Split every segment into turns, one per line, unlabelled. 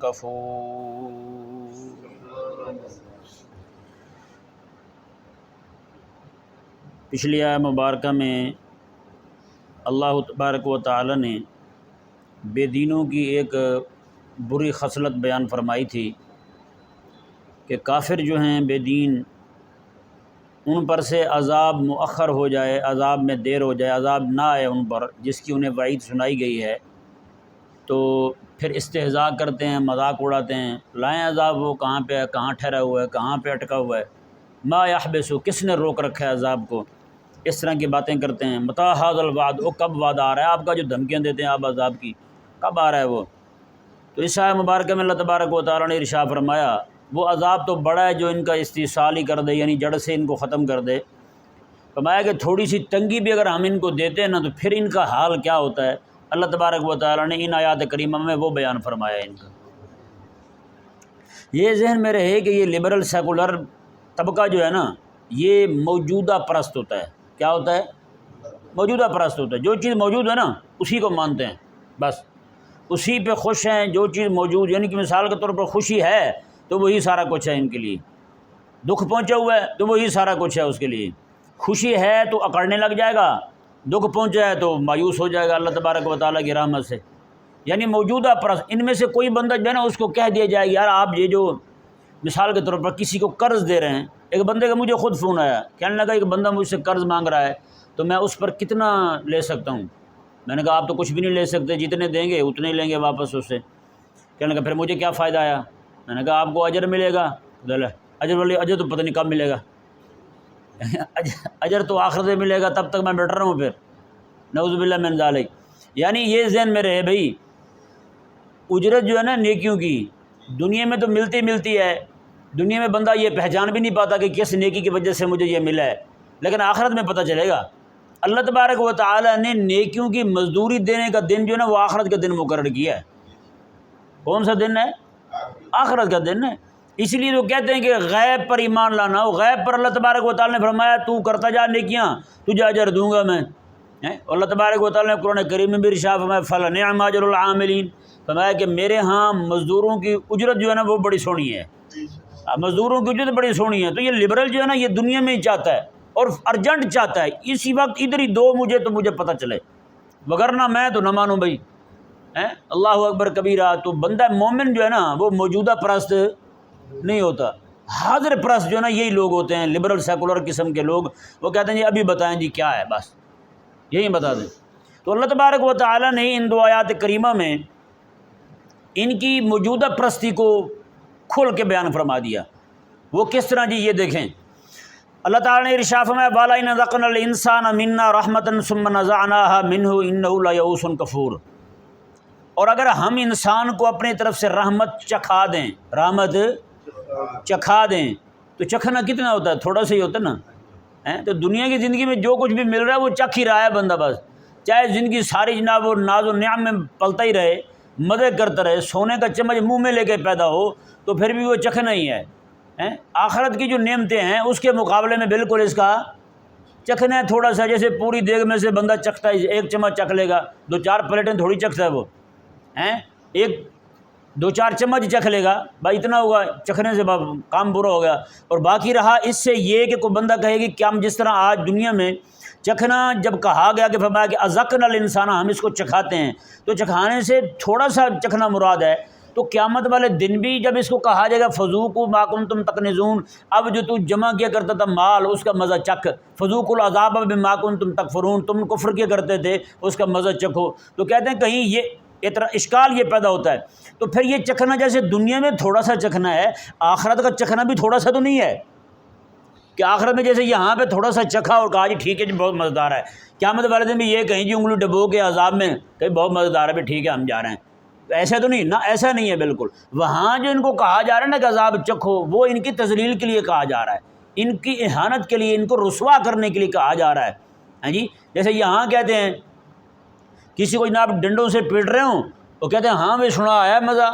کفور۔
پچھلی آیت مبارکہ میں اللہ تبارک و تعالی نے بے دینوں کی ایک بری خصلت بیان فرمائی تھی کہ کافر جو ہیں بے دین، ان پر سے عذاب مؤخر ہو جائے، عذاب میں دیر ہو جائے، عذاب نہ آئے ان پر، جس کی انہیں وعید سنائی گئی ہے، تو پھر استہزاء کرتے ہیں، مذاق اڑاتے ہیں، لائیں عذاب، وہ کہاں پہ ہے، کہاں ٹھہرا ہوا ہے، کہاں پہ اٹکا ہوا ہے، ما یحبسو، کس نے روک رکھا ہے عذاب کو، اس طرح کی باتیں کرتے ہیں۔ متی ھذا الوعد، وہ کب وعدہ آ رہا ہے آپ کا جو دھمکیاں دیتے ہیں آپ عذاب کی، کب آ رہا ہے وہ؟ تو اس آیت مبارکہ میں اللہ تبارک و تعالیٰ نے ارشاد فرمایا وہ عذاب تو بڑا ہے جو ان کا استیصال ہی کر دے، یعنی جڑ سے ان کو ختم کر دے۔ فرمایا کہ تھوڑی سی تنگی بھی اگر ہم ان کو دیتے ہیں نا تو پھر ان کا حال کیا ہوتا ہے، اللہ تبارک و تعالیٰ نے ان آیات کریمہ میں وہ بیان فرمایا ان کا۔ یہ ذہن میں رہے کہ یہ لبرل سیکولر طبقہ جو ہے نا، یہ موجودہ پرست ہوتا ہے۔ کیا ہوتا ہے؟ موجودہ پرست ہوتا ہے۔ جو چیز موجود ہے نا اسی کو مانتے ہیں، بس اسی پہ خوش ہیں۔ جو چیز موجود، یعنی کہ مثال کے طور پر خوشی ہے تو وہی سارا کچھ ہے ان کے لیے، دکھ پہنچا ہوا ہے تو وہی سارا کچھ ہے اس کے لیے۔ خوشی ہے تو اکڑنے لگ جائے گا، دکھ پہنچا ہے تو مایوس ہو جائے گا اللہ تبارک و تعالیٰ کی رحمت سے۔ یعنی موجودہ پرست، ان میں سے کوئی بندہ جو ہے نا اس کو کہہ دیا جائے یار آپ یہ جو مثال کے طور پر کسی کو قرض دے رہے ہیں، ایک بندے کا مجھے خود فون آیا، کہنے لگا ایک بندہ مجھ سے قرض مانگ رہا ہے تو میں اس پر کتنا لے سکتا ہوں؟ میں نے کہا آپ تو کچھ بھی نہیں لے سکتے، جتنے دیں گے اتنے ہی لیں گے واپس اس سے۔ کہنے لگا پھر مجھے کیا فائدہ آیا؟ میں نے کہا آپ کو اجر ملے گا۔ اجر تو پتہ نہیں کب ملے گا، اجر تو آخرت میں ملے گا، تب تک میں بیٹھ رہا ہوں پھر، نعوذ باللہ من ذالک۔ یعنی یہ ذہن میں رہے بھائی، اجرت جو ہے نا نیکیوں کی دنیا میں تو ملتی ہے، دنیا میں بندہ یہ پہچان بھی نہیں پاتا کہ کس نیکی کی وجہ سے مجھے یہ ملا ہے، لیکن آخرت میں پتہ چلے گا۔ اللہ تبارک و تعالی نے نیکیوں کی مزدوری دینے کا دن جو ہے نا وہ آخرت کا دن مقرر کیا ہے۔ کون سا دن ہے؟ آخرت کا دن ہے۔ اس لیے تو کہتے ہیں کہ غیب پر ایمان لانا ہو، غیب پر اللہ تبارک و تعالی نے فرمایا تو کرتا جا نیکیاں تجھے اجر دوں گا میں۔ اللہ تبارک و تعالی نے قرآن کریم میں بھی ارشاد فرمایا فَلَنِعْمَ أَجْرُ الْعَامِلِينَ، فرمایا کہ میرے ہاں مزدوروں کی اجرت جو ہے نا وہ بڑی سونی ہے، مزدوروں کی اجرت بڑی سونی ہے۔ تو یہ لبرل جو ہے نا یہ دنیا میں ہی چاہتا ہے اور ارجنٹ چاہتا ہے، اسی وقت ادھر ہی دو مجھے تو مجھے پتہ چلے، وگرنہ میں تو نہ مانوں بھائی۔ اللہ اکبر کبیرہ۔ تو بندہ مومن جو ہے نا وہ موجودہ پرست نہیں ہوتا، حاضر پرست جو ہے نا یہی لوگ ہوتے ہیں، لبرل سیکولر قسم کے لوگ۔ وہ کہتے ہیں جی ابھی بتائیں جی کیا ہے، بس یہی بتا دیں۔ تو اللہ تبارک و تعالی نے ان دو آیات کریمہ میں ان کی موجودہ پرستی کو کھول کے بیان فرما دیا۔ وہ کس طرح جی یہ دیکھیں، اللہ تعالی نے ارشاد فرمایا وَلَئِنْ أَذَقْنَا الْإِنسَانَ مِنَّا رَحْمَةً ثُمَّ نَزَعْنَاهَا مِنْهُ إِنَّهُ لَيَئُوسٌ کفور۔ اور اگر ہم انسان کو اپنی طرف سے رحمت چکھا دیں، رحمت چکھا دیں، تو چکھنا کتنا ہوتا ہے؟ تھوڑا سا ہی ہوتا ہے نا۔ تو دنیا کی زندگی میں جو کچھ بھی مل رہا ہے وہ چکھ ہی رہا ہے بندہ، بس چاہے زندگی ساری جناب وہ ناز و نعم میں پلتا ہی رہے، مزے کرتا رہے، سونے کا چمچ منہ میں لے کے پیدا ہو تو پھر بھی وہ چکھنا ہی ہے۔ آخرت کی جو نعمتیں ہیں اس کے مقابلے میں بالکل اس کا چکھنا ہے تھوڑا سا، جیسے پوری دیگ میں سے بندہ چکھتا ہے، ایک چمچ چکھ لے گا، 2-4 پلیٹیں تھوڑی چکھتا ہے وہ، ایک 2-4 چمچ چکھ لے گا، بھائی اتنا ہوگا، چکھنے سے کام پورا ہو گیا۔ اور باقی رہا اس سے یہ کہ کوئی بندہ کہے گی کہ ہم جس طرح آج دنیا میں چکھنا جب کہا گیا کہ فرمایا کہ اذقنا الانسان، ہم اس کو چکھاتے ہیں، تو چکھانے سے تھوڑا سا چکھنا مراد ہے۔ تو قیامت والے دن بھی جب اس کو کہا جائے گا فذوقوا ما کنتم تکنزون، اب جو تو جمع کیا کرتا تھا مال اس کا مزہ چکھ، فذوقوا العذاب بما کنتم تکفرون، تم کفر کیا کرتے تھے اس کا مزہ چکھو۔ تو کہتے ہیں کہیں یہ اشکال یہ پیدا ہوتا ہے، تو پھر یہ چکھنا جیسے دنیا میں تھوڑا سا چکھنا ہے، آخرت کا چکھنا بھی تھوڑا سا تو نہیں ہے کہ آخرت میں جیسے یہاں پہ تھوڑا سا چکھا اور کہا جی ٹھیک ہے جی بہت مزیدار ہے، قیامت والے دن بھی یہ کہیں جی انگلی ڈبو کے عذاب میں کہ بہت مزیدار ہے بھی ٹھیک ہے ہم جا رہے ہیں، ایسا تو نہیں نا، ایسا نہیں ہے بالکل۔ وہاں جو ان کو کہا جا رہا ہے نا کہ عذاب چکھو، وہ ان کی تذلیل کے لیے کہا جا رہا ہے، ان کی اہانت کے لیے، ان کو رسوا کرنے کے لیے کہا جا رہا ہے۔ جی جیسے یہاں کہتے ہیں کسی کو جناب ڈنڈوں سے پیٹ رہے ہوں، وہ کہتے ہیں ہاں میں سنا آیا مزہ،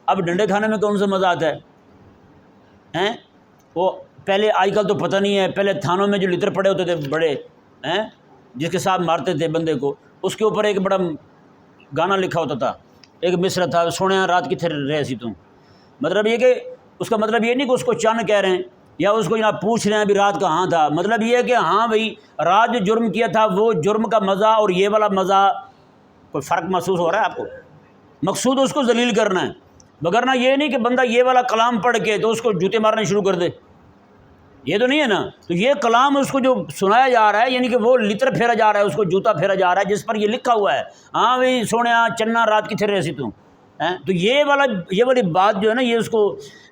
اب ڈنڈے کھانے میں کون سا مزہ آتا ہے؟ وہ پہلے آج کل تو پتہ نہیں ہے، پہلے تھانوں میں جو لتر پڑے ہوتے تھے بڑے، جس کے ساتھ مارتے تھے بندے کو، اس کے اوپر ایک بڑا گانا لکھا ہوتا تھا ایک مصرع تھا، سونے رات کتنے رہے سی تم، مطلب یہ کہ اس کا مطلب یہ نہیں کہ اس کو چند کہہ رہے ہیں یا اس کو جناب پوچھ رہے ہیں ابھی رات کہاں تھا، مطلب یہ ہے کہ ہاں بھائی رات جو جرم کیا تھا وہ جرم کا مزہ اور یہ والا مزہ کوئی فرق محسوس ہو رہا ہے آپ کو؟ مقصود اس کو ذلیل کرنا ہے، وگرنہ یہ نہیں کہ بندہ یہ والا کلام پڑھ کے تو اس کو جوتے مارنے شروع کر دے، یہ تو نہیں ہے نا۔ تو یہ کلام اس کو جو سنایا جا رہا ہے یعنی کہ وہ لطر پھیرا جا رہا ہے، اس کو جوتا پھیرا جا رہا ہے جس پر یہ لکھا ہوا ہے ہاں بھائی سونے چنا رات کتنے رہے سی تم، تو یہ والی بات جو ہے نا یہ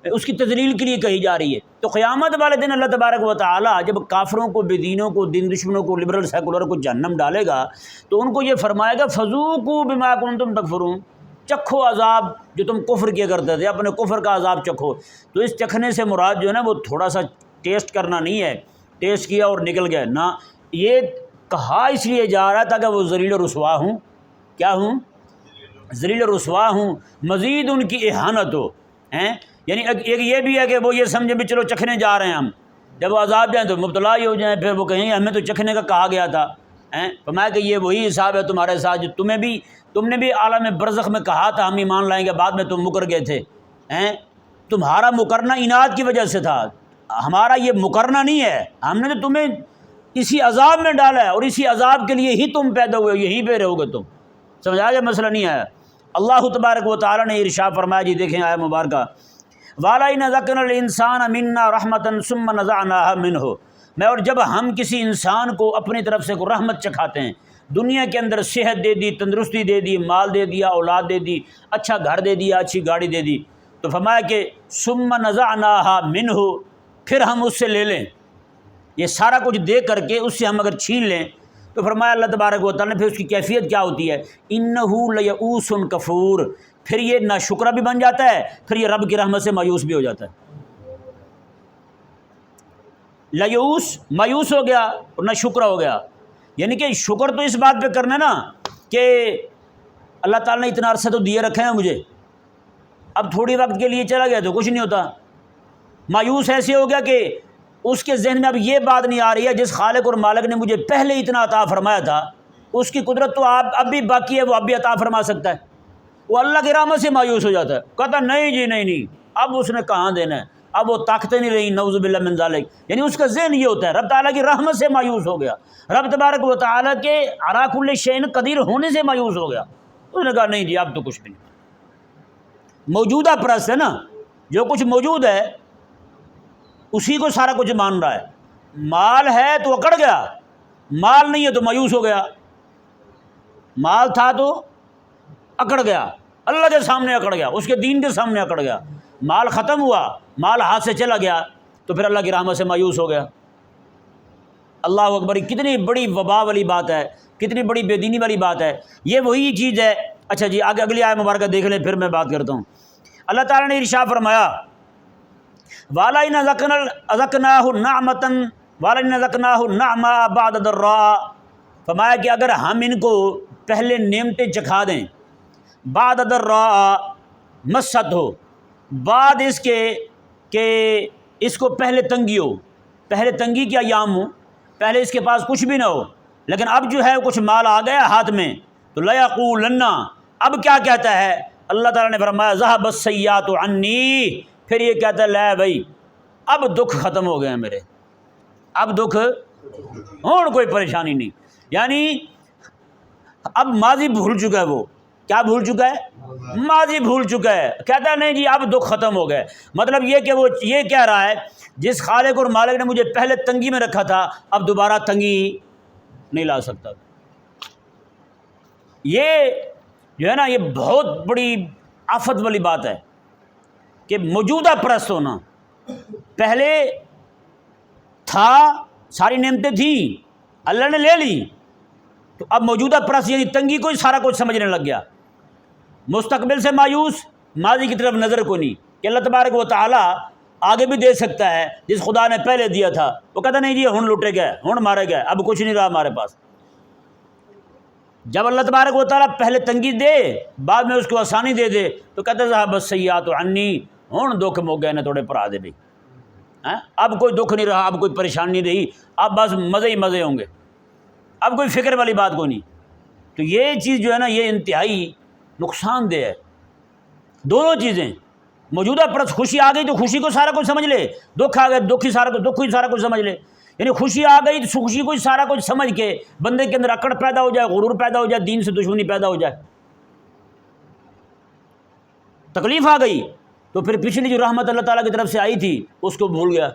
اس کی تذلیل کے لیے کہی جا رہی ہے۔ تو قیامت والے دن اللہ تبارک و تعالی جب کافروں کو، بے دینوں کو، دین دشمنوں کو، لبرل سیکولر کو جہنم ڈالے گا تو ان کو یہ فرمائے گا فذوقوا بما کنتم تکفرون، چکھو عذاب جو تم کفر کیا کرتے تھے، اپنے کفر کا عذاب چکھو۔ تو اس چکھنے سے مراد جو ہے نا وہ تھوڑا سا ٹیسٹ کرنا نہیں ہے، ٹیسٹ کیا اور نکل گئے نہ، یہ کہا اس لیے جا رہا ہے تاکہ وہ ذلیل و رسوا ہوں، کیا ہوں؟ ذلیل و رسوا ہوں، مزید ان کی اہانت ہو، یعنی ایک یہ بھی ہے کہ وہ یہ سمجھے بھی چلو چکھنے جا رہے ہیں ہم، جب وہ عذاب جائیں تو مبتلا ہی ہو جائیں، پھر وہ کہیں ہمیں تو چکھنے کا کہا گیا تھا۔ فرمایا کہ یہ وہی حساب ہے تمہارے ساتھ جو تم نے بھی عالم برزخ میں کہا تھا ہم ایمان لائیں گے، بعد میں تم مکر گئے تھے، تمہارا مکرنا عناد کی وجہ سے تھا، ہمارا یہ مکرنا نہیں ہے، ہم نے تو تمہیں اسی عذاب میں ڈالا ہے اور اسی عذاب کے لیے ہی تم پیدا ہوئے، یہیں پہ رہو گے تم، سمجھا جائے مسئلہ نہیں آیا۔ اللہ تبارک و تعالیٰ نے ارشاد فرمایا، جی دیکھیں آیت مبارکہ، وَلَئِنْ ذَقْنَا الْإِنسَانَ مِنَّا رَحْمَةً ثُمَّ نَزَعْنَاهَا مِنْهُ، میں اور جب ہم کسی انسان کو اپنی طرف سے کوئی رحمت چکھاتے ہیں، دنیا کے اندر صحت دے دی، تندرستی دے دی، مال دے دیا، اولاد دے دی، اچھا گھر دے دیا، اچھی گاڑی دے دی، تو فرمایا کہ ثُمَّ نَزَعْنَاهَا مِنْهُ، پھر ہم اس سے لے لیں، یہ سارا کچھ دے کر کے اس سے ہم اگر چھین لیں تو فرمایا اللہ تبارک و تعالیٰ نے پھر اس کی کیفیت کیا ہوتی ہے، اِنَّهُ لَيَئُوسٌ کفور، پھر یہ ناشکرہ بھی بن جاتا ہے، پھر یہ رب کی رحمت سے مایوس بھی ہو جاتا ہے۔ لیوس مایوس ہو گیا اور نہ شکر ہو گیا، یعنی کہ شکر تو اس بات پہ کرنا نا کہ اللہ تعالیٰ نے اتنا عرصہ تو دیے رکھے ہیں مجھے، اب تھوڑی وقت کے لیے چلا گیا تو کچھ نہیں ہوتا۔ مایوس ایسے ہو گیا کہ اس کے ذہن میں اب یہ بات نہیں آ رہی ہے جس خالق اور مالک نے مجھے پہلے اتنا عطا فرمایا تھا اس کی قدرت تو اب بھی باقی ہے، وہ اب بھی عطا فرما سکتا ہے، وہ اللہ کی رحمت سے مایوس ہو جاتا ہے، کہتا نہیں جی نہیں، اب اس نے کہاں دینا ہے، اب وہ طاقتیں نہیں رہی، نعوذ باللہ من ذالک، یعنی اس کا ذہن یہ ہوتا ہے رب تعالیٰ کی رحمت سے مایوس ہو گیا، رب تبارک و تعالیٰ کے علی کل شیء قدیر ہونے سے مایوس ہو گیا، اس نے کہا نہیں جی اب تو کچھ بھی نہیں، موجودہ پرست ہے نا، جو کچھ موجود ہے اسی کو سارا کچھ مان رہا ہے، مال ہے تو اکڑ گیا، مال نہیں ہے تو مایوس ہو گیا، مال تھا تو اکڑ گیا، اللہ کے سامنے اکڑ گیا، اس کے دین کے سامنے اکڑ گیا، مال ختم ہوا، مال ہاتھ سے چلا گیا تو پھر اللہ کی رحمت سے مایوس ہو گیا۔ اللہ اکبر، کتنی بڑی وبا والی بات ہے، کتنی بڑی بے دینی والی بات ہے، یہ وہی چیز ہے۔ اچھا جی آگے اگلی آیت مبارکہ دیکھ لیں پھر میں بات کرتا ہوں۔ اللہ تعالیٰ نے ارشاد فرمایا وَلَئِنْ أَذَقْنَاهُ نَعْمَةً بَعْدَ ضَرَّاءٍ، فرمایا کہ اگر ہم ان کو پہلے نعمتیں چکھا دیں، بعد ضراء مست ہو، بعد اس کے کہ اس کو پہلے تنگی ہو، پہلے تنگی کے ایام ہو، پہلے اس کے پاس کچھ بھی نہ ہو، لیکن اب جو ہے کچھ مال آ گیا ہاتھ میں تو لَيَقُولَنَّ، اب کیا کہتا ہے اللہ تعالیٰ نے فرمایا ذَهَبَ السَّيِّئَاتُ عَنِّی، پھر یہ کہتا ہے لے بھائی اب دکھ ختم ہو گئے ہیں میرے، اب دکھ اور کوئی پریشانی نہیں، یعنی اب ماضی بھول چکا ہے، وہ کیا بھول چکا ہے؟ ماضی بھول چکا ہے، کہتا ہے نہیں جی اب دکھ ختم ہو گئے، مطلب یہ کہ وہ یہ کہہ رہا ہے جس خالق اور مالک نے مجھے پہلے تنگی میں رکھا تھا اب دوبارہ تنگی نہیں لا سکتا۔ یہ جو ہے نا یہ بہت بڑی آفت والی بات ہے کہ موجودہ پرست ہونا، پہلے تھا ساری نعمتیں تھیں اللہ نے لے لی تو اب موجودہ پرست یعنی تنگی کو ہی سارا کچھ سمجھنے لگ گیا، مستقبل سے مایوس، ماضی کی طرف نظر کو نہیں کہ اللہ تبارک و تعالیٰ آگے بھی دے سکتا ہے، جس خدا نے پہلے دیا تھا وہ کہتا نہیں جی ہن لوٹے گئے، ہن مارے گئے، اب کچھ نہیں رہا ہمارے پاس۔ جب اللہ تبارک و تعالیٰ پہلے تنگی دے بعد میں اس کو آسانی دے دے تو کہتا ہے ذَهَبَ السَّيِّئَاتُ عَنِّی، ہن دکھ مک گئے نے تھوڑے پرا دے بھی، اب کوئی دکھ نہیں رہا، اب کوئی پریشانی نہیں رہی، اب بس مزے ہی مزے ہوں گے، اب کوئی فکر والی بات کوئی نہیں۔ تو یہ چیز جو ہے نا یہ انتہائی نقصان دہ ہے، دونوں چیزیں۔ موجودہ پرس خوشی آ گئی تو خوشی کو سارا کچھ سمجھ لے، دکھ آ گئے دکھ ہی سارا کچھ سمجھ لے، یعنی خوشی آ گئی تو خوشی کو سارا کچھ سمجھ کے بندے کے اندر اکڑ پیدا ہو جائے، غرور پیدا ہو جائے، دین سے دشمنی پیدا ہو جائے۔ تکلیف آ گئی تو پھر پچھلی جو رحمت اللہ تعالیٰ کی طرف سے آئی تھی اس کو بھول گیا،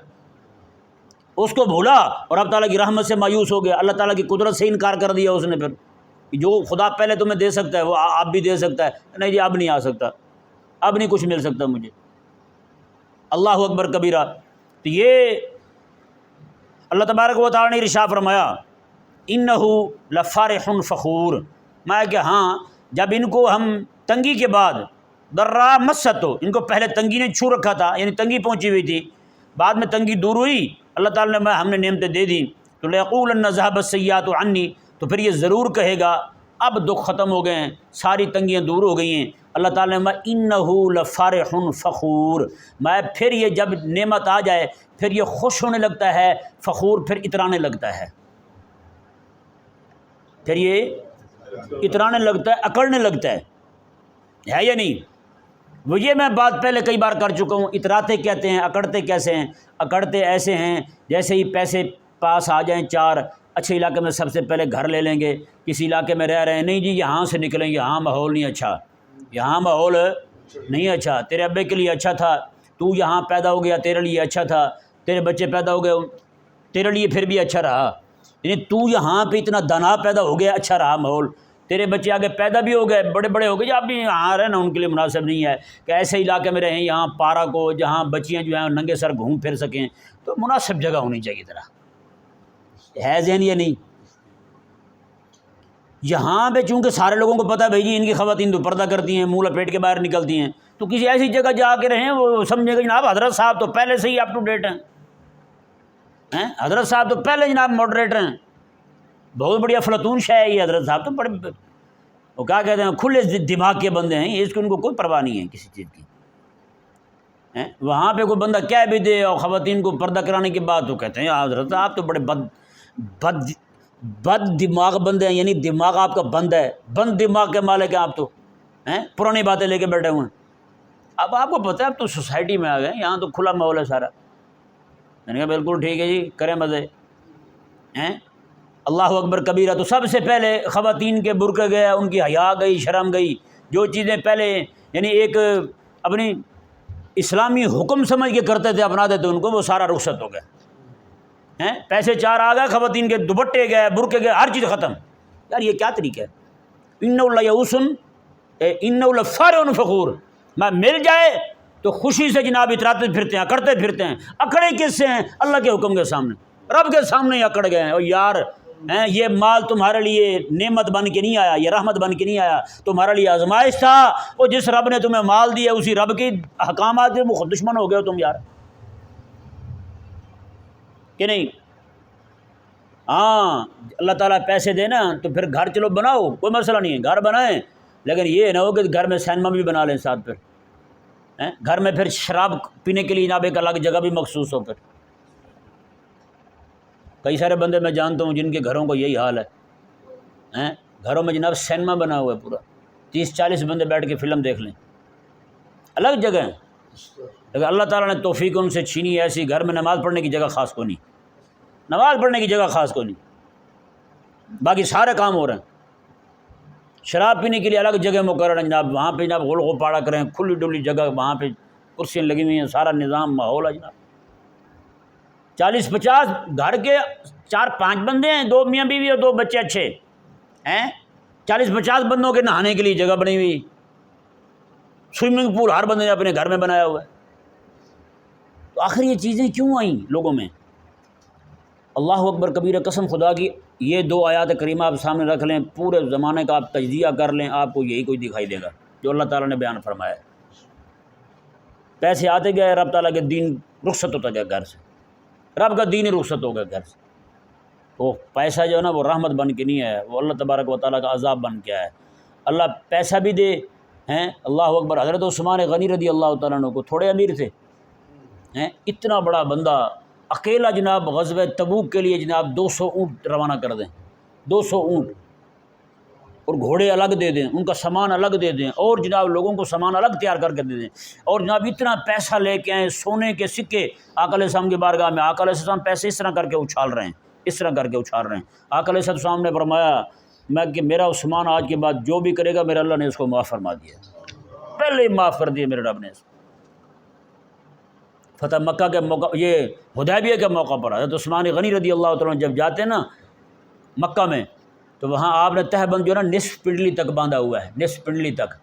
اس کو بھولا اور اب تعالیٰ کی رحمت سے مایوس ہو گیا، اللہ تعالیٰ کی قدرت سے انکار کر دیا اس نے۔ پھر جو خدا پہلے تمہیں دے سکتا ہے وہ اب بھی دے سکتا ہے، نہیں جی اب نہیں آ سکتا، اب نہیں کچھ مل سکتا مجھے۔ اللہ اکبر کبیرہ۔ تو یہ اللہ تبارک و تعالیٰ نے ارشاد فرمایا انہ لفارح فخور، میں کہ ہاں جب ان کو ہم تنگی کے بعد درا مستو، ان کو پہلے تنگی نے چھو رکھا تھا، یعنی تنگی پہنچی ہوئی تھی، بعد میں تنگی دور ہوئی، اللہ تعالیٰ نے ہم نے نعمتیں دے دی، تو لیقولن ذهب السیئات عنی، تو پھر یہ ضرور کہے گا اب دکھ ختم ہو گئے ہیں، ساری تنگیاں دور ہو گئی ہیں۔ اللہ تعالیٰ نے انہ لفارح فخور، میں پھر یہ جب نعمت آ جائے پھر یہ خوش ہونے لگتا ہے، فخور پھر اترانے لگتا ہے، پھر یہ اترانے لگتا ہے، اکڑنے لگتا ہے یا نہیں؟ وہ یہ میں بات پہلے کئی بار کر چکا ہوں، اتراتے کہتے ہیں، اکڑتے کیسے ہیں؟ اکڑتے ایسے ہیں جیسے ہی پیسے پاس آ جائیں چار، اچھے علاقے میں سب سے پہلے گھر لے لیں گے، کسی علاقے میں رہ رہے ہیں، نہیں جی یہاں سے نکلیں، یہاں ماحول نہیں اچھا، یہاں ماحول نہیں اچھا، تیرے ابے کے لیے اچھا تھا، تو یہاں پیدا ہو گیا تیرے لیے اچھا تھا، تیرے بچے پیدا ہو گئے تیرے لیے پھر بھی اچھا رہا، یعنی تو یہاں پہ اتنا دانا پیدا ہو گیا، اچھا رہا ماحول، تیرے بچے آگے پیدا بھی ہو گئے، بڑے بڑے ہو گئے، جب بھی یہاں رہنا ان کے لیے مناسب نہیں ہے کہ ایسے علاقے میں رہیں یہاں پارک ہو جہاں بچیاں جو ہیں ننگے سر گھوم پھر سکیں، تو مناسب جگہ ہونی چاہیے ذرا، ہے ذہن یا نہیں؟ یہاں پہ چونکہ سارے لوگوں کو پتہ ہے بھائی جی ان کی خواتین تو پردہ کرتی ہیں، منہ لپیٹ کے باہر نکلتی ہیں، تو کسی ایسی جگہ جا کے رہیں وہ سمجھے گا جناب حضرت صاحب تو پہلے سے ہی اپ ٹو ڈیٹ ہیں، حضرت صاحب تو پہلے جناب ماڈریٹر ہیں، بہت بڑی افلاطون شے ہے یہ، حضرت صاحب تو بڑے وہ کیا کہتے ہیں کھلے دماغ کے بندے ہیں، اس کی ان کو کوئی پرواہ نہیں ہے کسی چیز کی۔ وہاں پہ کوئی بندہ کہہ بھی دے اور خواتین کو پردہ کرانے کے بعد تو کہتے ہیں حضرت آپ تو بڑے بد دماغ بندے ہیں، یعنی دماغ آپ کا بند ہے، بند دماغ کے مالک ہیں آپ تو، پرانی باتیں لے کے بیٹھے ہوئے ہیں۔ اب آپ کو پتہ ہے اب تو سوسائٹی میں آ گئے، یہاں تو کھلا ماحول ہے سارا، میں نے کہا بالکل ٹھیک ہے جی کریں مزے، اللہ اکبر کبیرہ۔ تو سب سے پہلے خواتین کے برقع گئے، ان کی حیا گئی، شرم گئی، جو چیزیں پہلے یعنی ایک اپنی اسلامی حکم سمجھ کے کرتے تھے اپناتے تھے ان کو، وہ سارا رخصت ہو گیا، پیسے چار آ گئے، خواتین کے دوپٹے گئے، برقع گئے، ہر چیز ختم۔ یار یہ کیا طریقہ ہے؟ انہ لیئوس انہ لفارح فخور، میں مل جائے تو خوشی سے جناب اتراتے پھرتے ہیں، اکڑتے پھرتے ہیں، اکڑے کس سے ہیں؟ اللہ کے حکم کے سامنے، رب کے سامنے ہی اکڑ گئے ہیں۔ اور یار یہ مال تمہارے لیے نعمت بن کے نہیں آیا، یہ رحمت بن کے نہیں آیا، تمہارے لیے آزمائش تھا، اور جس رب نے تمہیں مال دیا اسی رب کی احکامات سے وہ دشمن ہو گئے ہو تم یار، کہ نہیں؟ ہاں اللہ تعالیٰ پیسے دینا تو پھر گھر چلو بناؤ، کوئی مسئلہ نہیں ہے، گھر بنائیں، لیکن یہ نہ ہو کہ گھر میں سینما بھی بنا لیں ساتھ، پھر گھر میں پھر شراب پینے کے لیے جناب ایک الگ جگہ بھی مخصوص ہو۔ پھر کئی سارے بندے میں جانتا ہوں جن کے گھروں کو یہی حال ہے، گھروں میں جناب سینما بنا ہوا ہے پورا، 30-40 بندے بیٹھ کے فلم دیکھ لیں، الگ جگہ ہیں، لیکن اللہ تعالیٰ نے توفیق ان سے چھینی ہے ایسی، گھر میں نماز پڑھنے کی جگہ خاص کو نہیں، نماز پڑھنے کی جگہ خاص کو نہیں، باقی سارے کام ہو رہے ہیں۔ شراب پینے کے لیے الگ جگہ مقرر ہے جناب، وہاں پہ جناب غل غپاڑا کریں، کھلی ڈلی جگہ، وہاں پہ کرسیاں لگی ہوئی ہیں، سارا نظام ماحول ہے جناب۔ 40-50 گھر کے 4-5 بندے ہیں، 2 میاں بیوی اور 2 بچے اچھے ہیں، 40-50 بندوں کے نہانے کے لیے جگہ بنی ہوئی، سوئمنگ پول ہر بندے نے اپنے گھر میں بنایا ہوا ہے۔ تو آخر یہ چیزیں کیوں آئیں لوگوں میں؟ اللہ اکبر کبیرہ، قسم خدا کی یہ 2 آیات کریمہ آپ سامنے رکھ لیں، پورے زمانے کا آپ تجزیہ کر لیں، آپ کو یہی کوئی دکھائی دے گا جو اللہ تعالیٰ نے بیان فرمایا ہے۔ پیسے آتے گئے، رب تعالیٰ کے دین رخصت ہوتا گیا گھر سے، رب کا دین ہی رخصت ہو گیا گھر سے۔ تو پیسہ جو ہے نا وہ رحمت بن کے نہیں ہے، وہ اللہ تبارک و تعالیٰ کا عذاب بن کے ہے۔ اللہ پیسہ بھی دے اللہ اکبر۔ حضرت عثمان غنی رضی اللہ تعالیٰ عنہ کو تھوڑے امیر تھے، اتنا بڑا بندہ اکیلا جناب غزوہ تبوک کے لیے جناب 200 اونٹ روانہ کر دیں، 200 اونٹ، اور گھوڑے الگ دے دیں، ان کا سامان الگ دے دیں، اور جناب لوگوں کو سامان الگ تیار کر کے دے دیں، اور جناب اتنا پیسہ لے کے آئیں، سونے کے سکے آقا علیہ السلام کی بارگاہ میں، آقا علیہ السلام پیسے اس طرح کر کے اچھال رہے ہیں، اس طرح کر کے اچھال رہے ہیں۔ آقا علیہ السلام نے فرمایا میں کہ میرا عثمان آج کے بعد جو بھی کرے گا میرے اللہ نے اس کو معاف فرما دیا، پہلے ہی معاف کر دیا میرے رب نے اس کو۔ فتح مکہ کے موقع، یہ حدیبیہ کے موقع پر حضرت عثمان غنی رضی اللہ تعالیٰ عنہ جب جاتے ہیں نا مکہ میں، تو وہاں آپ نے تہ بند جو ہے نا نصف پنڈلی تک باندھا ہوا ہے، نصف پنڈلی تک،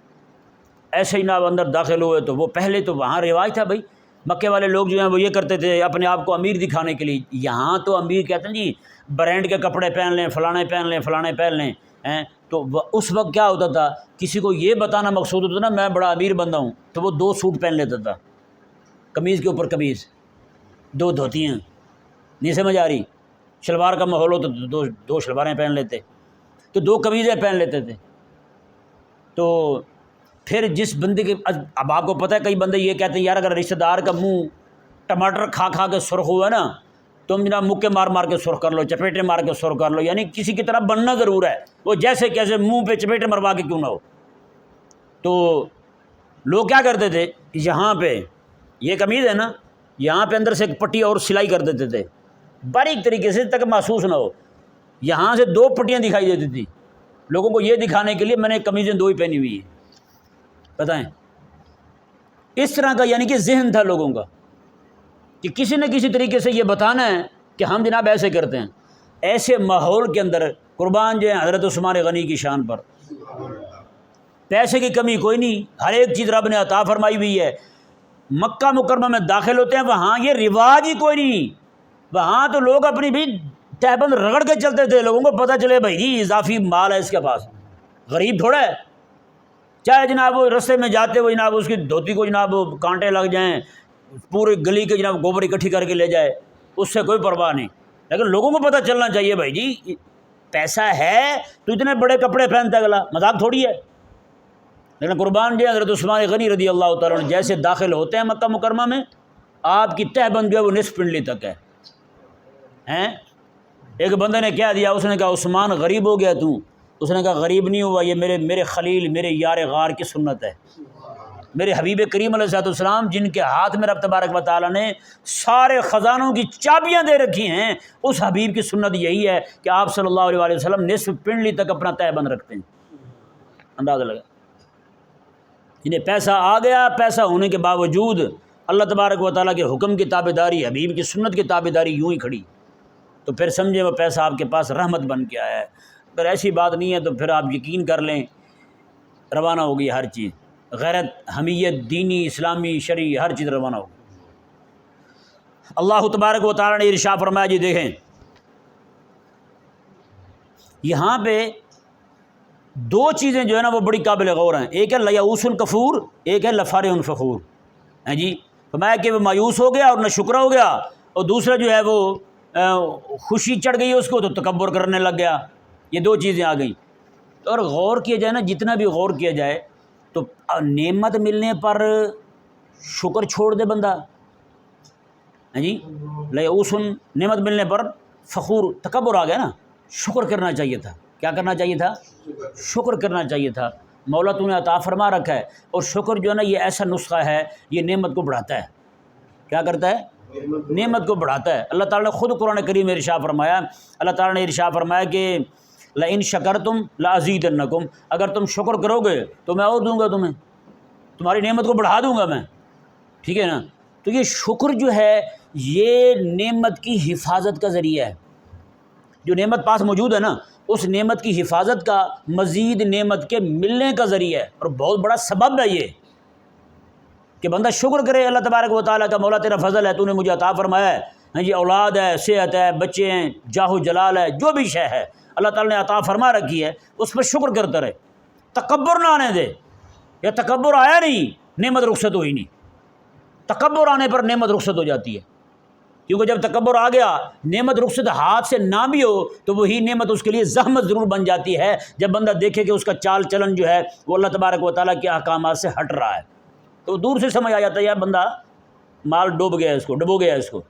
ایسے ہی نہ اندر داخل ہوئے۔ تو وہ پہلے تو وہاں رواج تھا بھائی، مکے والے لوگ جو ہیں وہ یہ کرتے تھے اپنے آپ کو امیر دکھانے کے لیے۔ یہاں تو امیر کہتے ہیں جی برانڈ کے کپڑے پہن لیں، فلانے پہن لیں، فلانے پہن لیں، تو اس وقت کیا ہوتا تھا، کسی کو یہ بتانا مقصود ہوتا نا میں بڑا امیر بندہ ہوں، تو وہ 2 سوٹ پہن لیتا تھا، قمیض کے اوپر قمیض، 2 دھوتیاں، نہیں سمجھ آ رہی، شلوار کا ماحول ہوتا تو 2 شلواریں پہن لیتے، تو 2 قمیضیں پہن لیتے تھے۔ تو پھر جس بندے کے، اب آپ کو پتہ ہے کئی بندے یہ کہتے ہیں یار اگر رشتہ دار کا منہ ٹماٹر کھا کھا کے سرخ ہوا نا، تم جناب مکے مار مار کے سرخ کر لو، چپیٹے مار کے سرخ کر لو، یعنی کسی کی طرح بننا ضرور ہے، وہ جیسے کیسے منہ پہ چپیٹے مروا کے کیوں نہ ہو۔ تو لوگ کیا کرتے تھے، یہاں پہ یہ قمیض ہے نا، یہاں پہ اندر سے ایک پٹی اور سلائی کر دیتے تھے باریک طریقے سے تک محسوس نہ ہو، یہاں سے 2 پٹیاں دکھائی دیتی تھی لوگوں کو، یہ دکھانے کے لیے میں نے قمیضیں 2 ہی پہنی ہوئی ہیں، بتائیں۔ اس طرح کا یعنی کہ ذہن تھا لوگوں کا کہ کسی نہ کسی طریقے سے یہ بتانا ہے کہ ہم جناب ایسے کرتے ہیں۔ ایسے ماحول کے اندر قربان جو ہے حضرت عثمان غنی کی شان پر، پیسے کی کمی کوئی نہیں، ہر ایک چیز رب نے عطا فرمائی ہوئی ہے۔ مکہ مکرمہ میں داخل ہوتے ہیں وہاں یہ رواج ہی کوئی نہیں، وہاں تو لوگ اپنی بھی تہبند رگڑ کے چلتے تھے، لوگوں کو پتہ چلے بھائی جی اضافی مال ہے اس کے پاس، غریب تھوڑا ہے، چاہے جناب وہ رستے میں جاتے ہوئے جناب اس کی دھوتی کو جناب کانٹے لگ جائیں، پورے گلی کے جناب گوبر اکٹھی کر کے لے جائے، اس سے کوئی پرواہ نہیں، لیکن لوگوں کو پتہ چلنا چاہیے بھائی جی پیسہ ہے تو اتنے بڑے کپڑے پہنتا ہے اگلا، مذاق تھوڑی ہے۔ لیکن قربان جی حضرت عثمان غنی رضی اللہ تعالیٰ عنہ جیسے داخل ہوتے ہیں مکہ مکرمہ میں، آپ کی تہ بند جو ہے وہ نصف پنڈلی تک ہے۔ ایک بندے نے کیا دیا، اس نے کہا عثمان غریب ہو گیا تو، اس نے کہا غریب نہیں ہوا، یہ میرے خلیل میرے یار غار کی سنت ہے، میرے حبیب کریم علیہ الصلوۃ والسلام جن کے ہاتھ میں رب تبارک و تعالیٰ نے سارے خزانوں کی چابیاں دے رکھی ہیں، اس حبیب کی سنت یہی ہے کہ آپ صلی اللہ علیہ وسلم نصف پنڈلی تک اپنا تہ بند رکھتے ہیں۔ اندازہ لگا، انہیں پیسہ آ گیا، پیسہ ہونے کے باوجود اللہ تبارک و تعالیٰ کے حکم کی تابعداری، حبیب کی سنت کی تابعداری یوں ہی کھڑی، تو پھر سمجھے وہ پیسہ آپ کے پاس رحمت بن کے آیا ہے۔ اگر ایسی بات نہیں ہے تو پھر آپ یقین کر لیں روانہ ہوگی ہر چیز، غیرت، حمیت، دینی، اسلامی، شرعی، ہر چیز روانہ ہوگی۔ اللہ تبارک و تعالیٰ نے ارشاد فرمایا، جی دیکھیں یہاں پہ 2 چیزیں جو ہے نا وہ بڑی قابل غور ہیں، ایک ہے لیعوس کفور، ایک ہے لفارح فخور، ہیں جی، فرمایا کہ وہ مایوس ہو گیا اور نہ شکر ہو گیا، اور دوسرا جو ہے وہ خوشی چڑھ گئی اس کو تو تکبر کرنے لگ گیا، یہ 2 چیزیں آ گئیں۔ اور غور کیا جائے نا، جتنا بھی غور کیا جائے تو نعمت ملنے پر شکر چھوڑ دے بندہ، ہیں جی، لیعوس نعمت ملنے پر فخور تکبر آ گیا نا، شکر کرنا چاہیے تھا، کیا کرنا چاہیے تھا، شکر کرنا چاہیے تھا۔ مولا تو نے عطا فرما رکھا ہے، اور شکر جو ہے نا یہ ایسا نسخہ ہے، یہ نعمت کو بڑھاتا ہے، کیا کرتا ہے، نعمت کو بڑھاتا ہے۔ اللہ تعالیٰ نے خود قرآن کریم میں ارشاد فرمایا، اللہ تعالیٰ نے ارشاد فرمایا کہ لئن شکرتم لازیدنکم، اگر تم شکر کرو گے تو میں اور دوں گا تمہیں، تمہاری نعمت کو بڑھا دوں گا میں، ٹھیک ہے نا۔ تو یہ شکر جو ہے یہ نعمت کی حفاظت کا ذریعہ ہے، جو نعمت پاس موجود ہے نا اس نعمت کی حفاظت کا، مزید نعمت کے ملنے کا ذریعہ ہے، اور بہت بڑا سبب ہے یہ کہ بندہ شکر کرے اللہ تبارک و تعالیٰ کا، مولا تیرا فضل ہے، تو نے مجھے عطا فرمایا ہے، ہاں جی، اولاد ہے، صحت ہے، بچے ہیں، جاہ و جلال ہے، جو بھی شے ہے اللہ تعالیٰ نے عطا فرما رکھی ہے، اس پر شکر کرتا رہے، تکبر نہ آنے دے، یا تکبر آیا نہیں نعمت رخصت ہوئی نہیں، تکبر آنے پر نعمت رخصت ہو جاتی ہے، کیونکہ جب تکبر آ گیا نعمت رخصت ہاتھ سے نہ بھی ہو تو وہی نعمت اس کے لیے زحمت ضرور بن جاتی ہے، جب بندہ دیکھے کہ اس کا چال چلن جو ہے وہ اللہ تبارک و تعالیٰ کے احکامات سے ہٹ رہا ہے، تو دور سے سمجھ آ جاتا ہے یار بندہ مال ڈوب گیا، اس کو ڈبو گیا، اس کو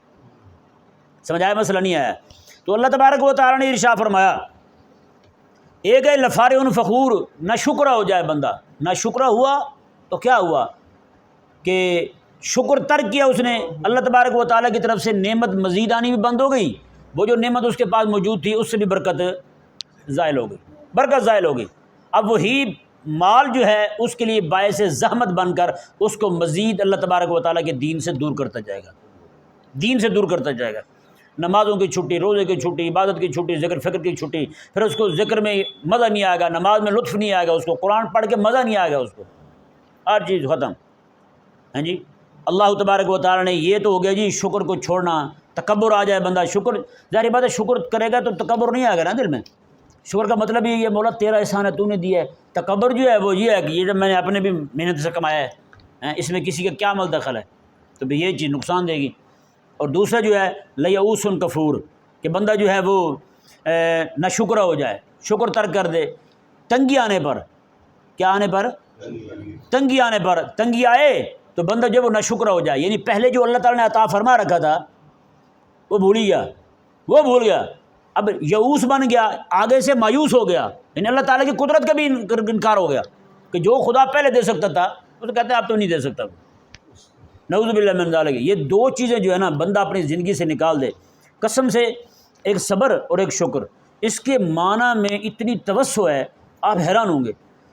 سمجھ آیا، مسئلہ نہیں آیا۔ تو اللہ تبارک و تعالیٰ نے ارشاد فرمایا ایک ہے لفارح فخور، نہ شکرہ ہو جائے بندہ، نہ شکرہ ہوا تو کیا ہوا کہ شکر ترک کیا اس نے، اللہ تبارک و تعالیٰ کی طرف سے نعمت مزید آنی بھی بند ہو گئی، وہ جو نعمت اس کے پاس موجود تھی اس سے بھی برکت زائل ہو گئی، برکت زائل ہو گئی۔ اب وہی مال جو ہے اس کے لیے باعث زحمت بن کر اس کو مزید اللہ تبارک و تعالیٰ کے دین سے دور کرتا جائے گا، دین سے دور کرتا جائے گا۔ نمازوں کی چھٹی، روزے کی چھٹی، عبادت کی چھٹی، ذکر فکر کی چھٹی، پھر اس کو ذکر میں مزہ نہیں آئے گا، نماز میں لطف نہیں آئے گا، اس کو قرآن پڑھ کے مزہ نہیں آئے گا، اس کو ہر چیز ختم۔ ہاں جی، اللہ تبارک و تعالیٰ نے یہ تو ہو گیا جی شکر کو چھوڑنا، تکبر آ جائے بندہ، شکر ظاہر بات ہے شکر کرے گا تو تکبر نہیں آئے گا نا دل میں۔ شکر کا مطلب یہ مولا تیرا احسان ہے، تو نے دیا ہے۔ تکبر جو ہے وہ یہ ہے کہ یہ جب میں نے اپنے بھی محنت سے کمایا ہے، اس میں کسی کا کیا عمل دخل ہے، تو بھی یہ چیز نقصان دے گی۔ اور دوسرا جو ہے لیئوس کفور، کہ بندہ جو ہے وہ نہ شکر ہو جائے، شکر ترک کر دے، تنگی آنے پر، کیا آنے پر؟ تنگی آنے پر، تنگی آئے تو بندہ جو وہ نہ شکر ہو جائے، یعنی پہلے جو اللہ تعالیٰ نے عطا فرما رکھا تھا وہ بھول گیا، وہ بھول گیا، اب یئوس بن گیا، آگے سے مایوس ہو گیا، یعنی اللہ تعالیٰ کی قدرت کا بھی انکار ہو گیا کہ جو خدا پہلے دے سکتا تھا وہ تو کہتے ہیں اب تو نہیں دے سکتا۔ نعوذ باللہ من ذالک۔ یہ دو چیزیں جو ہے نا بندہ اپنی زندگی سے نکال دے، قسم سے، ایک صبر اور ایک شکر، اس کے معنی میں اتنی توسع ہے آپ حیران ہوں گے۔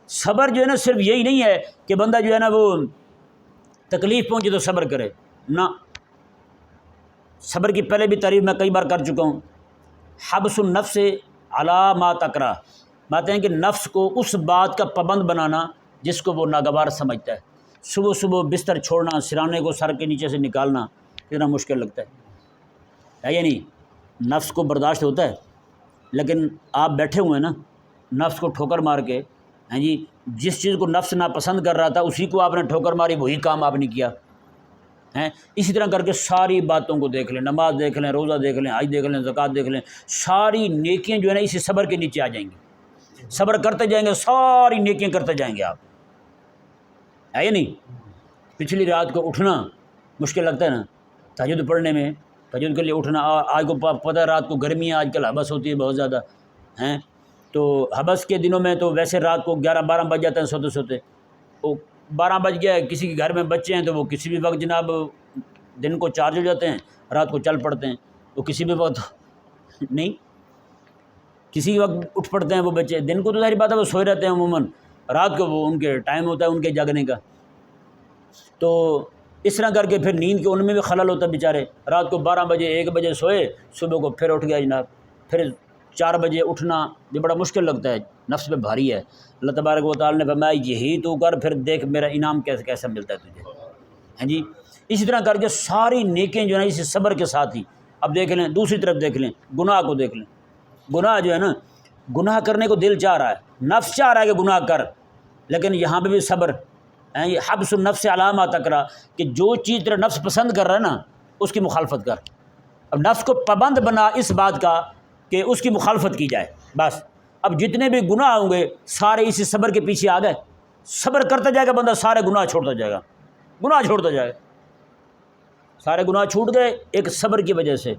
صبر جو ہے نا صرف یہی نہیں ہے کہ بندہ جو ہے نا وہ تکلیف پہنچے تو صبر کرے، نہ، صبر کی پہلے بھی تعریف میں کئی بار کر چکا ہوں۔ حبس النفس علی ما تکرہ، باتیں ہیں کہ نفس کو اس بات کا پابند بنانا جس کو وہ ناگوار سمجھتا ہے۔ صبح صبح بستر چھوڑنا، سرانے کو سر کے نیچے سے نکالنا کتنا مشکل لگتا ہے یا نہیں؟ نفس کو برداشت ہوتا ہے، لیکن آپ بیٹھے ہوئے ہیں نا نفس کو ٹھوکر مار کے، ہاں جی، جس چیز کو نفس ناپسند کر رہا تھا اسی کو آپ نے ٹھوکر ماری، وہی کام آپ نے کیا ہیں۔ اسی طرح کر کے ساری باتوں کو دیکھ لیں، نماز دیکھ لیں، روزہ دیکھ لیں، حج دیکھ لیں، زکوٰۃ دیکھ لیں، ساری نیکیاں جو ہے نا اسی صبر کے نیچے آ جائیں گی۔ صبر کرتے جائیں گے، ساری نیکیاں کرتے جائیں گے آپ، ہے یا نہیں؟ پچھلی رات کو اٹھنا مشکل لگتا ہے نا تہجد پڑھنے میں، تہجد کے لیے اٹھنا، آج کو پتہ ہے رات کو گرمی ہے، آج کل حبس ہوتی ہے بہت زیادہ ہیں، تو حبس کے دنوں میں تو ویسے رات کو 11-12 بج جاتے ہیں سوتے سوتے، وہ 12 بج گیا، کسی کے گھر میں بچے ہیں تو وہ کسی بھی وقت جناب دن کو چارج ہو جاتے ہیں، رات کو چل پڑتے ہیں، وہ کسی بھی وقت نہیں، کسی وقت اٹھ پڑتے ہیں وہ بچے، دن کو تو ظاہر بات ہے وہ سوئے رہتے ہیں عموماً، رات کو وہ ان کے ٹائم ہوتا ہے ان کے جاگنے کا، تو اس طرح کر کے پھر نیند کے ان میں بھی خلل ہوتا ہے بیچارے، رات کو 12 بجے 1 بجے سوئے، صبح کو پھر اٹھ گیا جناب، پھر 4 بجے اٹھنا یہ بڑا مشکل لگتا ہے، نفس پہ بھاری ہے۔ اللہ تبارک و تعالیٰ نے فرمایا یہی تو کر، پھر دیکھ میرا انعام کیسا ملتا ہے تجھے، ہاں جی۔ اسی طرح کر کے ساری نیکیاں جو ہے نا اسی صبر کے ساتھ ہی، اب دیکھ لیں دوسری طرف دیکھ لیں، گناہ کو دیکھ لیں، گناہ جو ہے نا، گناہ کرنے کو دل چاہ رہا ہے، نفس چاہ رہا ہے کہ گناہ کر، لیکن یہاں پہ بھی صبر، یہ حبس النفس علی ما تکرہ، کہ جو چیز تیرا نفس پسند کر رہا ہے نا اس کی مخالفت کر، اب نفس کو پابند بنا اس بات کا کہ اس کی مخالفت کی جائے، بس۔ اب جتنے بھی گناہ ہوں گے سارے اسی صبر کے پیچھے آ گئے، صبر کرتا جائے گا بندہ، سارے گناہ چھوڑتا جائے گا، گناہ چھوڑتا جائے گا، سارے گناہ چھوٹ گئے ایک صبر کی وجہ سے۔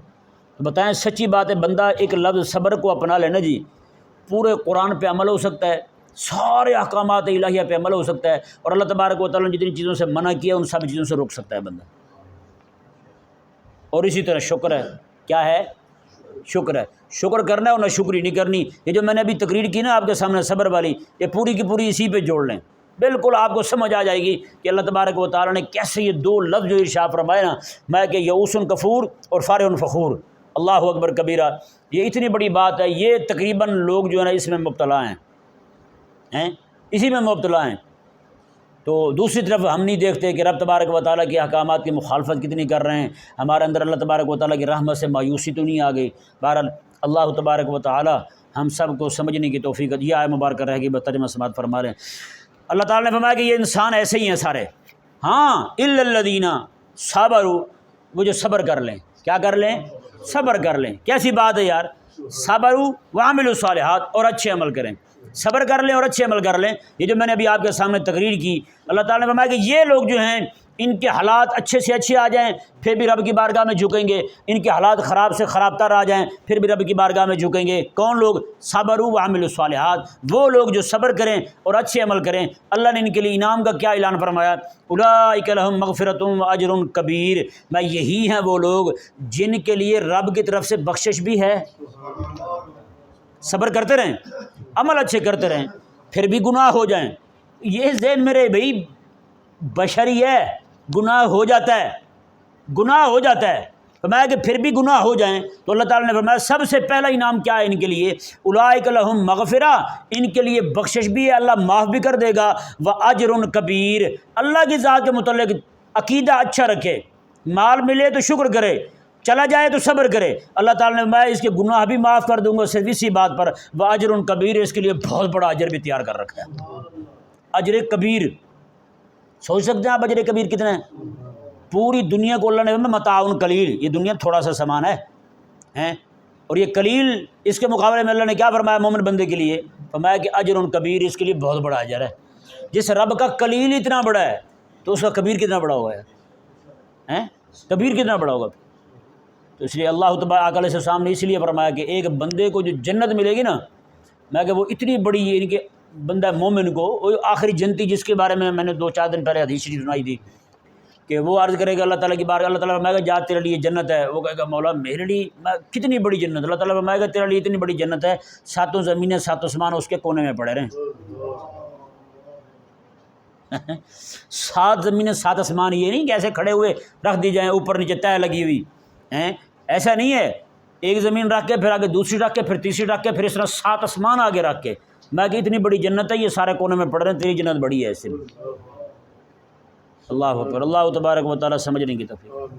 تو بتائیں سچی بات ہے، بندہ ایک لفظ صبر کو اپنا لینا جی، پورے قرآن پہ عمل ہو سکتا ہے، سارے احکامات الہیہ پہ عمل ہو سکتا ہے، اور اللہ تبارک و تعالیٰ نے جتنی چیزوں سے منع کیا ان سب چیزوں سے روک سکتا ہے بندہ۔ اور اسی طرح شکر ہے، کیا ہے؟ شکر ہے، شکر کرنا ہے اور نہ شکری نہیں کرنی۔ یہ جو میں نے ابھی تقریر کی نا آپ کے سامنے صبر والی، یہ پوری کی پوری اسی پہ جوڑ لیں، بالکل آپ کو سمجھ آ جائے گی کہ اللہ تبارک و تعالیٰ نے کیسے یہ دو لفظ جو ارشاد فرمائے نا، میں کہ یئوس کفور اور فارغ فخور، اللہ اکبر کبیرہ، یہ اتنی بڑی بات ہے، یہ تقریباً لوگ جو ہے نا اس میں مبتلا ہیں، اسی میں مبتلا ہیں۔ تو دوسری طرف ہم نہیں دیکھتے کہ رب تبارک و تعالیٰ کے احکامات کی مخالفت کتنی کر رہے ہیں، ہمارے اندر اللہ تبارک و تعالیٰ کی رحمت سے مایوسی تو نہیں آ گئی۔ بہرحال اللہ تبارک و تعالیٰ ہم سب کو سمجھنے کی توفیق، یہ آیت مبارکہ رہے گی، ترجمہ سماعت فرما رہے ہیں۔ اللہ تعالیٰ نے فرمایا کہ یہ انسان ایسے ہی ہیں سارے، ہاں الا الذین صبروا، وہ جو صبر کر لیں، کیا کر لیں؟ صبر کر لیں۔ کیسی بات ہے یار، صبروا وعملوا الصالحات، اور اچھے عمل کریں، صبر کر لیں اور اچھے عمل کر لیں۔ یہ جو میں نے ابھی آپ کے سامنے تقریر کی، اللہ تعالیٰ نے فرمایا کہ یہ لوگ جو ہیں ان کے حالات اچھے سے اچھے آ جائیں پھر بھی رب کی بارگاہ میں جھکیں گے، ان کے حالات خراب سے خراب تر آ جائیں پھر بھی رب کی بارگاہ میں جھکیں گے۔ کون لوگ؟ صبروا وعملوا الصالحات، وہ لوگ جو صبر کریں اور اچھے عمل کریں۔ اللہ نے ان کے لیے انعام کا کیا اعلان فرمایا؟ اولئک لہم مغفرۃ واجر کبیر، میں یہی ہیں وہ لوگ جن کے لیے رب کی طرف سے بخشش بھی ہے۔ صبر کرتے رہیں، عمل اچھے کرتے رہیں، پھر بھی گناہ ہو جائیں، یہ ذہن میرے بھائی بشری ہے، گناہ ہو جاتا ہے، گناہ ہو جاتا ہے۔ فرمایا کہ پھر بھی گناہ ہو جائیں تو اللہ تعالیٰ نے فرمایا سب سے پہلا انعام کیا ہے ان کے لیے؟ اولئک لہم مغفرہ، ان کے لیے بخشش بھی ہے، اللہ معاف بھی کر دے گا، واجر کبیر، اللہ کی ذات کے متعلق عقیدہ اچھا رکھے، مال ملے تو شکر کرے، چلا جائے تو صبر کرے، اللہ تعالیٰ نے میں اس کے گناہ بھی معاف کر دوں گا صرف اسی بات پر، واجر کبیر، اس کے لیے بہت بڑا اجر بھی تیار کر رکھا ہے۔ اجر کبیر، سوچ سکتے ہیں آپ اجر کبیر کتنا ہے؟ پوری دنیا کو اللہ نے متاع قلیل، یہ دنیا تھوڑا سا سامان ہے اور یہ قلیل، اس کے مقابلے میں اللہ نے کیا فرمایا مومن بندے کے لیے؟ فرمایا کہ اجر کبیر، اس کے لیے بہت بڑا اجر ہے۔ جس رب کا قلیل اتنا بڑا ہے تو اس کا کبیر کتنا بڑا ہوگا ہے؟ کبیر کتنا بڑا ہوگا؟ تو اس لیے اللہ تبارک علیہ السلام نے اس لیے فرمایا کہ ایک بندے کو جو جنت ملے گی نا، میں کہ وہ اتنی بڑی ہے، ان کے بندہ مومن کو، وہ آخری جنتی جس کے بارے میں نے 2-4 دن پہلے حدیث شریف سنائی تھی کہ وہ عرض کرے گا اللہ تعالیٰ کی بار، اللہ تعالیٰ فرمائے گا جا تیرے لیے جنت ہے، وہ کہے گا مولا میرے لیے میں کتنی بڑی جنت؟ اللہ تعالیٰ فرمائے گا تیرے لیے اتنی بڑی جنت ہے 7 زمینیں 7 آسمان اس کے کونے میں پڑے رہیں۔ 7 زمینیں 7 آسمان، یہ نہیں کہ ایسے کھڑے ہوئے رکھ دی جائیں اوپر نیچے طے لگی ہوئی ہیں، ایسا نہیں ہے، ایک زمین رکھ کے پھر آگے دوسری رکھ کے پھر تیسری رکھ کے پھر اس طرح 7 آسمان آگے رکھ کے، میں کہ اتنی بڑی جنت ہے، یہ سارے کونے میں پڑ رہے ہیں، تیری جنت بڑی ہے اس سے۔ اللہ اکبر، اللہ تبارک و تعالیٰ سمجھنے کی توفیق۔